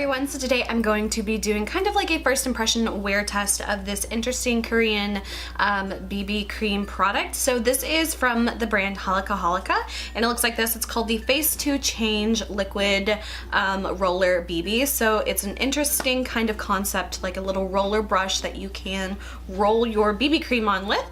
everyone, so today I'm going to be doing kind of like a first impression wear test of this interesting Korean BB cream product. So this is from the brand Holika Holika, and it looks like this. It's called the Face to Change Liquid Roller BB. So it's an interesting kind of concept, like a little roller brush that you can roll your BB cream on with.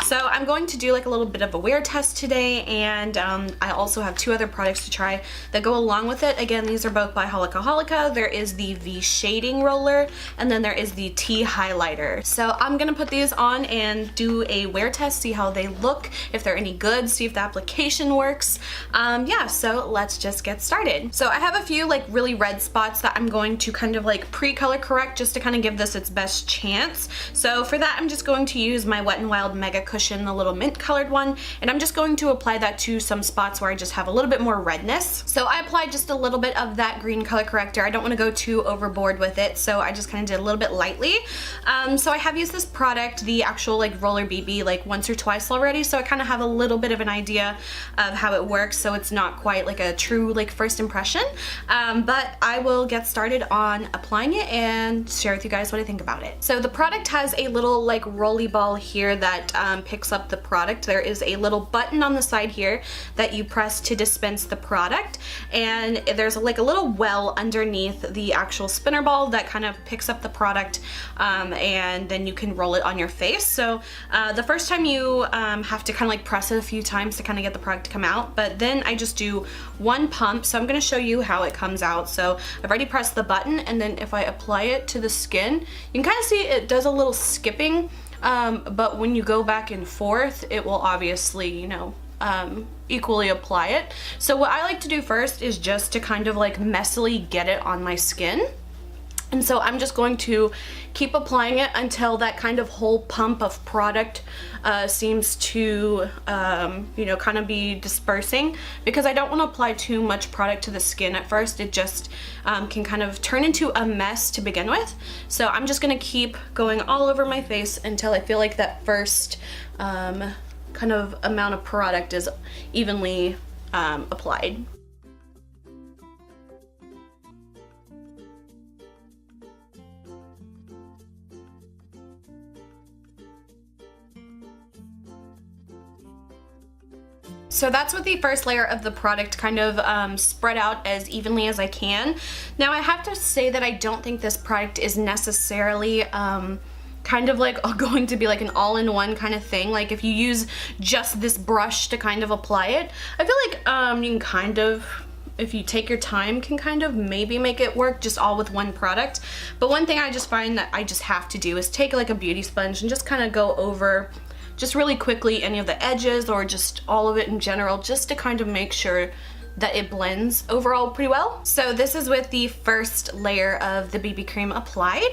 So I'm going to do like a little bit of a wear test today, and I also have two other products to try that go along with it. Again, these are both by Holika Holika. There is the V shading roller, and then there is the T highlighter. So I'm gonna put these on and do a wear test, see how they look, if they're any good, see if the application works. Yeah, so let's just get started. So I have a few like really red spots that I'm going to kind of like pre-color correct just to kind of give this its best chance. So for that, I'm just going to use my Wet n Wild Mega Cushion, the little mint colored one, and I'm just going to apply that to some spots where I just have a little bit more redness. So I applied just a little bit of that green color corrector. I don't want to go too overboard with it, so I just kind of did a little bit lightly. So I have used this product, the actual like roller BB, like once or twice already, so I kind of have a little bit of an idea of how it works, so it's not quite like a true like first impression. But I will get started on applying it and share with you guys what I think about it. So the product has a little like rolly ball here that picks up the product. There is a little button on the side here that you press to dispense the product, and there's like a little well underneath the actual spinner ball that kind of picks up the product, and then you can roll it on your face. So the first time you have to kind of like press it a few times to kind of get the product to come out, but then I just do one pump. So I'm going to show you how it comes out. So I've already pressed the button, and then if I apply it to the skin, you can kind of see it does a little skipping, but when you go back and forth, it will obviously, you know, equally apply it. So what I like to do first is just to kind of like messily get it on my skin. And so I'm just going to keep applying it until that kind of whole pump of product seems to, you know, kind of be dispersing, because I don't want to apply too much product to the skin at first. It just can kind of turn into a mess to begin with. So I'm just going to keep going all over my face until I feel like that first kind of amount of product is evenly applied. So that's with the first layer of the product kind of spread out as evenly as I can. Now I have to say that I don't think this product is necessarily kind of like going to be like an all-in-one kind of thing. Like if you use just this brush to kind of apply it, I feel like you can kind of, if you take your time, can kind of maybe make it work just all with one product. But one thing I just find that I just have to do is take like a beauty sponge and just kind of go over just really quickly any of the edges or just all of it in general, just to kind of make sure that it blends overall pretty well. So this is with the first layer of the BB cream applied.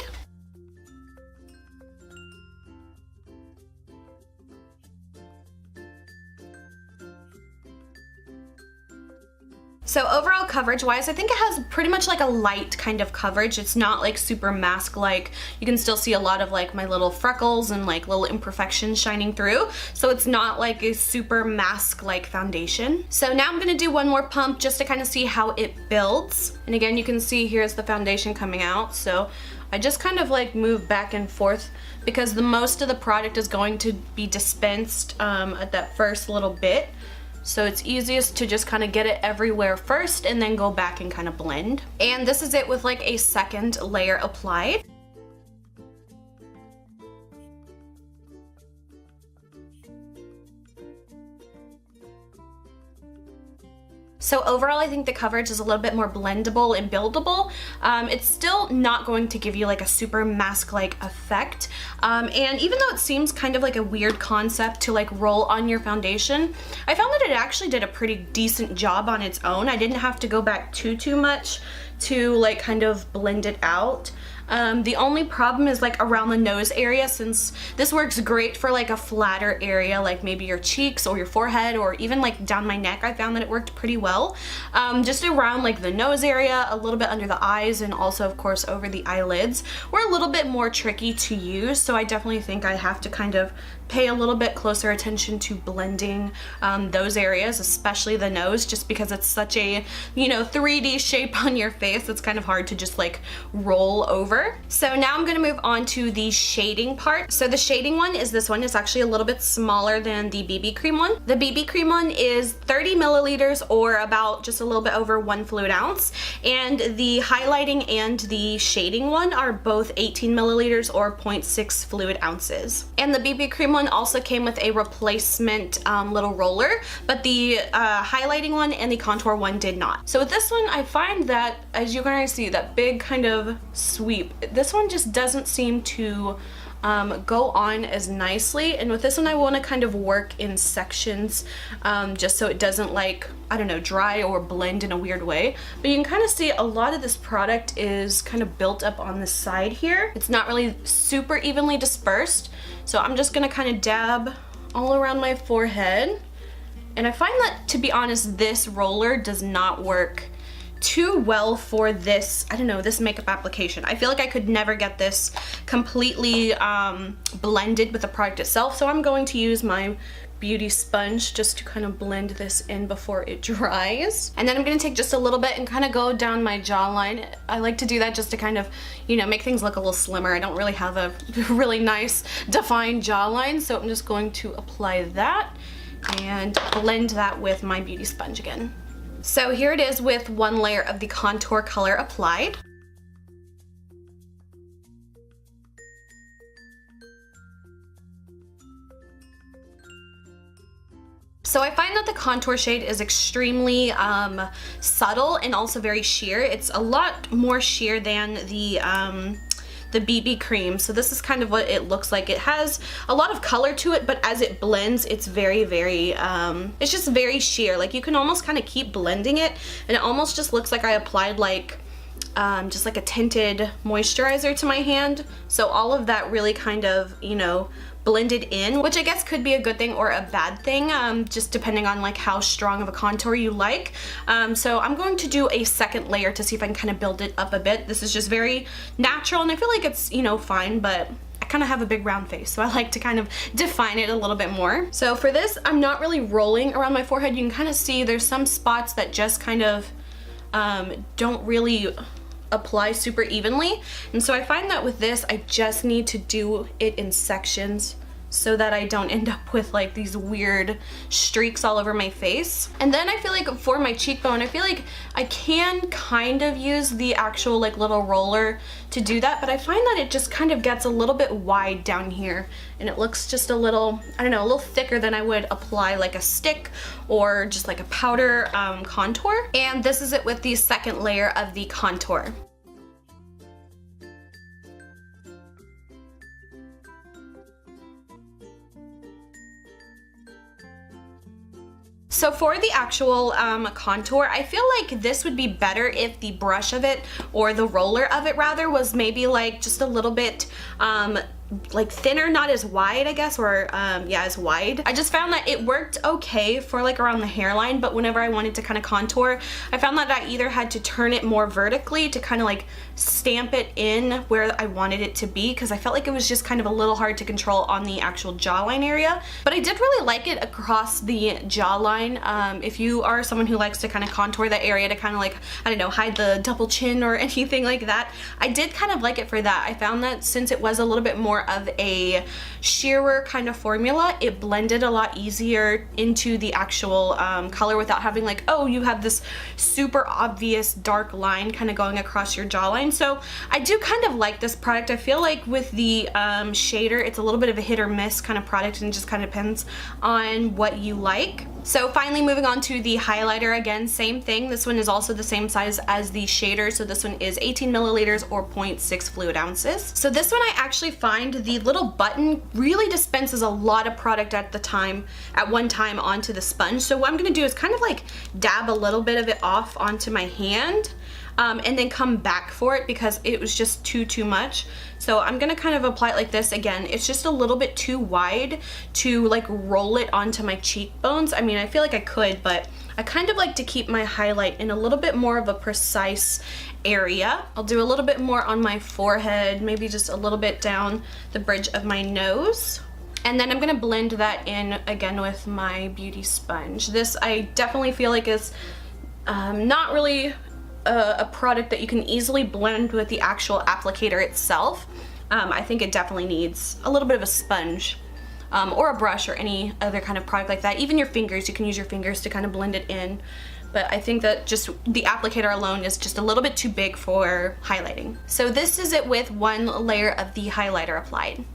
So overall coverage wise, I think it has pretty much like a light kind of coverage. It's not like super mask-like. You can still see a lot of like my little freckles and like little imperfections shining through. So it's not like a super mask-like foundation. So now I'm gonna do one more pump just to kind of see how it builds. And again, you can see here's the foundation coming out. So I just kind of like move back and forth because the most of the product is going to be dispensed at that first little bit. So it's easiest to just kind of get it everywhere first and then go back and kind of blend. And this is it with like a second layer applied. So overall, I think the coverage is a little bit more blendable and buildable. It's still not going to give you like a super mask-like effect. And even though it seems kind of like a weird concept to like roll on your foundation, I found that it actually did a pretty decent job on its own. I didn't have to go back too much to like kind of blend it out. The only problem is like around the nose area, since this works great for like a flatter area, like maybe your cheeks or your forehead or even like down my neck. I found that it worked pretty well. Just around like the nose area, a little bit under the eyes, and also of course over the eyelids were a little bit more tricky to use. So I definitely think I have to kind of pay a little bit closer attention to blending those areas, especially the nose, just because it's such a, you know, 3D shape on your face. It's kind of hard to just like roll over. So now I'm gonna move on to the shading part. So the shading one is this one. It's actually a little bit smaller than the BB cream one. The BB cream one is 30 milliliters or about just a little bit over 1 fluid ounce. And the highlighting and the shading one are both 18 milliliters or 0.6 fluid ounces. And the BB cream one also came with a replacement little roller, but the highlighting one and the contour one did not. So with this one, I find that, as you can see, that big kind of sweep, this one just doesn't seem to go on as nicely. And with this one, I want to kind of work in sections, just so it doesn't, like, I don't know, dry or blend in a weird way. But you can kind of see a lot of this product is kind of built up on the side here. It's not really super evenly dispersed. So I'm just gonna kind of dab all around my forehead. And I find that, to be honest, this roller does not work too well for this, I don't know, this makeup application. I feel like I could never get this completely blended with the product itself. So I'm going to use my beauty sponge just to kind of blend this in before it dries. And then I'm gonna take just a little bit and kind of go down my jawline. I like to do that just to kind of, you know, make things look a little slimmer. I don't really have a really nice defined jawline, so I'm just going to apply that and blend that with my beauty sponge again. So here it is with one layer of the contour color applied. So I find that the contour shade is extremely subtle and also very sheer. It's a lot more sheer than the BB cream. So this is kind of what it looks like. It has a lot of color to it, but as it blends, it's very, very, it's just very sheer. Like you can almost kind of keep blending it, and it almost just looks like I applied like, just like a tinted moisturizer to my hand. So all of that really kind of, you know, blended in, which I guess could be a good thing or a bad thing, just depending on like how strong of a contour you like. So I'm going to do a second layer to see if I can kind of build it up a bit. This is just very natural, and I feel like it's, you know, fine, but I kind of have a big round face, so I like to kind of define it a little bit more. So for this, I'm not really rolling around my forehead. You can kind of see there's some spots that just kind of don't really apply super evenly, and so I find that with this I just need to do it in sections so that I don't end up with like these weird streaks all over my face. And then I feel like for my cheekbone, I feel like I can kind of use the actual like little roller to do that, but I find that it just kind of gets a little bit wide down here, and it looks just a little, I don't know, a little thicker than I would apply like a stick or just like a powder contour. And this is it with the second layer of the contour. So for the actual contour, I feel like this would be better if the brush of it, or the roller of it rather, was maybe like just a little bit like thinner, not as wide, I guess, or yeah, as wide. I just found that it worked okay for like around the hairline, but whenever I wanted to kind of contour, I found that I either had to turn it more vertically to kind of like stamp it in where I wanted it to be, because I felt like it was just kind of a little hard to control on the actual jawline area. But I did really like it across the jawline. If you are someone who likes to kind of contour that area to kind of like, I don't know, hide the double chin or anything like that, I did kind of like it for that. I found that since it was a little bit more of a sheerer kind of formula, it blended a lot easier into the actual color without having like, oh, you have this super obvious dark line kind of going across your jawline. So I do kind of like this product. I feel like with the shader, it's a little bit of a hit or miss kind of product, and it just kind of depends on what you like. So finally moving on to the highlighter, again, same thing. This one is also the same size as the shader. So this one is 18 milliliters or 0.6 fluid ounces. So this one, I actually find the little button really dispenses a lot of product at one time onto the sponge. So what I'm gonna do is kind of like dab a little bit of it off onto my hand. and then come back for it because it was just too much. So I'm gonna kind of apply it like this. Again, it's just a little bit too wide to like roll it onto my cheekbones. I mean, I feel like I could, but I kind of like to keep my highlight in a little bit more of a precise area. I'll do a little bit more on my forehead, maybe just a little bit down the bridge of my nose. And then I'm gonna blend that in again with my beauty sponge. This I definitely feel like is not really a product that you can easily blend with the actual applicator itself. I think it definitely needs a little bit of a sponge or a brush or any other kind of product like that. Even your fingers, you can use your fingers to kind of blend it in. But I think that just the applicator alone is just a little bit too big for highlighting. So this is it with one layer of the highlighter applied.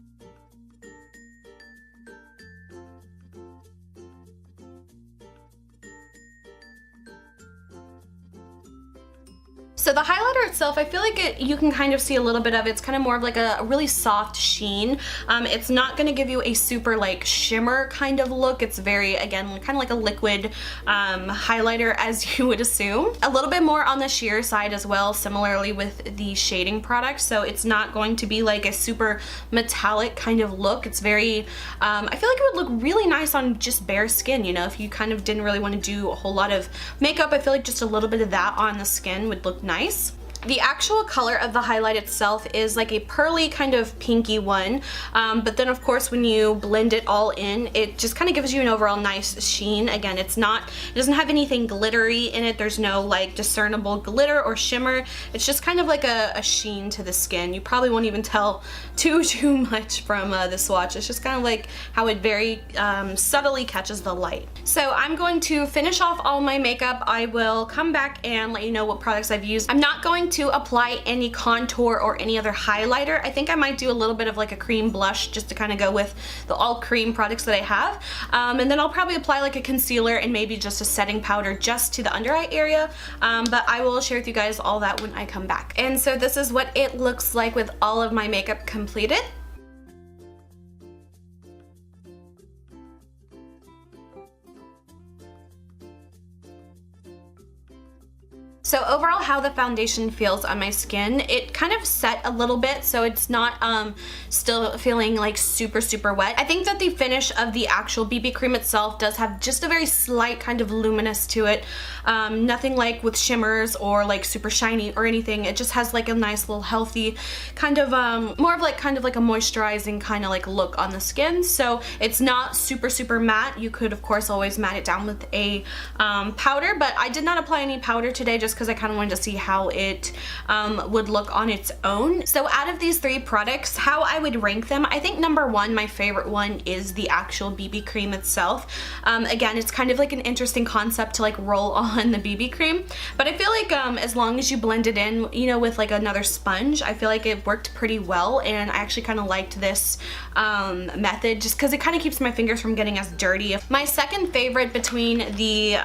So the highlighter itself, I feel like you can kind of see a little bit of it. It's kind of more of like a really soft sheen. It's not going to give you a super like shimmer kind of look. It's very, again, kind of like a liquid highlighter, as you would assume. A little bit more on the sheer side as well, similarly with the shading product. So it's not going to be like a super metallic kind of look. It's very, I feel like it would look really nice on just bare skin, you know, if you kind of didn't really want to do a whole lot of makeup. I feel like just a little bit of that on the skin would look nice. The actual color of the highlight itself is like a pearly kind of pinky one, but then of course when you blend it all in, it just kind of gives you an overall nice sheen. Again, it doesn't have anything glittery in it. There's no like discernible glitter or shimmer. It's just kind of like a sheen to the skin. You probably won't even tell too much from the swatch. It's just kind of like how it very subtly catches the light. So I'm going to finish off all my makeup. I will come back and let you know what products I've used. I'm not going to apply any contour or any other highlighter. I think I might do a little bit of like a cream blush just to kind of go with the all cream products that I have. And then I'll probably apply like a concealer and maybe just a setting powder just to the under eye area. But I will share with you guys all that when I come back. And so this is what it looks like with all of my makeup completed. So overall, how the foundation feels on my skin, it kind of set a little bit, so it's not still feeling like super wet. I think that the finish of the actual BB cream itself does have just a very slight kind of luminous to it. Nothing like with shimmers or like super shiny or anything. It just has like a nice little healthy kind of more of like kind of like a moisturizing kind of like look on the skin. So it's not super matte. You could of course always matte it down with a powder, but I did not apply any powder today just because I kind of wanted to see how it would look on its own. So out of these three products, how I would rank them, I think number one, my favorite one, is the actual BB cream itself. Again, it's kind of like an interesting concept to like roll on the BB cream, but I feel like as long as you blend it in, you know, with like another sponge, I feel like it worked pretty well, and I actually kind of liked this method just because it kind of keeps my fingers from getting as dirty. My second favorite between the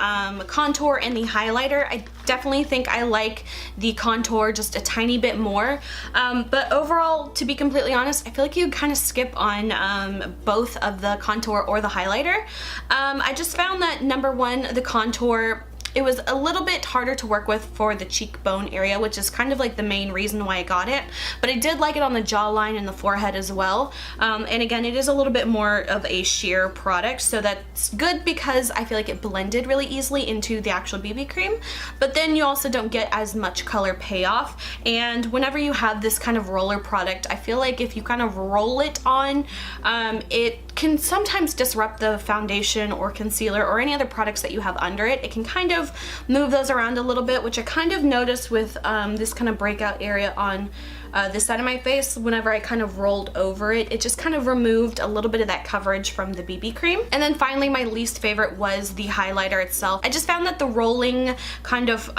contour and the highlighter, I definitely think I like the contour just a tiny bit more, but overall, to be completely honest, I feel like you kind of skip on both of the contour or the highlighter. I just found that number one, the contour, it was a little bit harder to work with for the cheekbone area, which is kind of like the main reason why I got it, but I did like it on the jawline and the forehead as well. And again, it is a little bit more of a sheer product, so that's good because I feel like it blended really easily into the actual BB cream, but then you also don't get as much color payoff. And whenever you have this kind of roller product, I feel like if you kind of roll it on, it can sometimes disrupt the foundation or concealer or any other products that you have under it. It can kind of move those around a little bit, which I kind of noticed with this kind of breakout area on this side of my face. Whenever I kind of rolled over it, it just kind of removed a little bit of that coverage from the BB cream. And then finally, my least favorite was the highlighter itself. I just found that the rolling kind of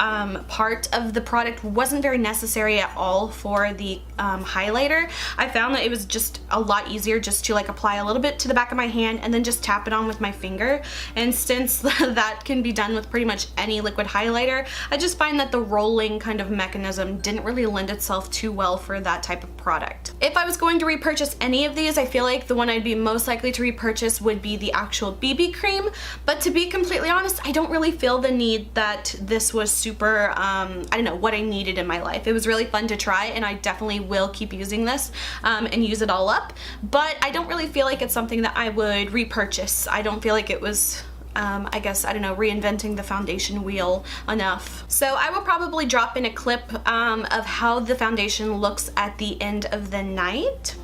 part of the product wasn't very necessary at all for the highlighter. I found that it was just a lot easier just to like apply a little bit to the back of my hand and then just tap it on with my finger. And since that can be done with pretty much any liquid highlighter, I just find that the rolling kind of mechanism didn't really lend itself too well for that type of product. If I was going to repurchase any of these, I feel like the one I'd be most likely to repurchase would be the actual BB cream, but to be completely honest, I don't really feel the need that this was super, I don't know, what I needed in my life. It was really fun to try, and I definitely will keep using this and use it all up, but I don't really feel like it's something that I would repurchase. I don't feel like it was I guess, I don't know, reinventing the foundation wheel enough. So I will probably drop in a clip of how the foundation looks at the end of the night.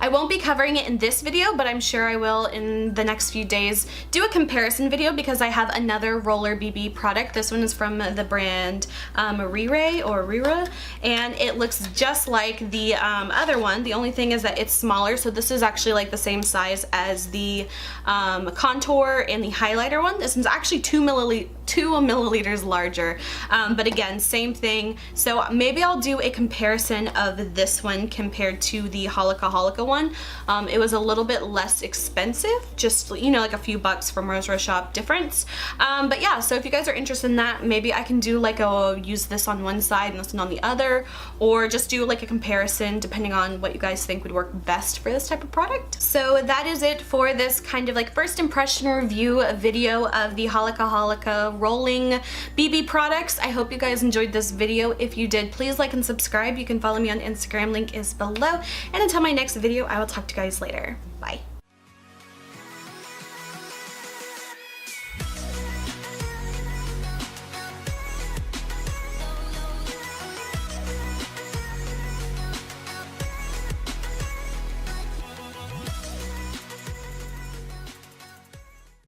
I won't be covering it in this video, but I'm sure I will in the next few days do a comparison video because I have another roller BB product. This one is from the brand RiRe or RiRe, and it looks just like the other one. The only thing is that it's smaller, so this is actually like the same size as the contour and the highlighter one. This one's actually 2 milliliters larger, but again, same thing. So maybe I'll do a comparison of this one compared to the Holika Holika one. It was a little bit less expensive, just, you know, like a few bucks from Rose Shop difference. But yeah, so if you guys are interested in that, maybe I can do like use this on one side and this one on the other, or just do like a comparison depending on what you guys think would work best for this type of product. So that is it for this kind of like first impression review video of the Holika Holika rolling BB products. I hope you guys enjoyed this video. If you did, please like and subscribe. You can follow me on Instagram, link is below. And until my next video, I will talk to you guys later. Bye.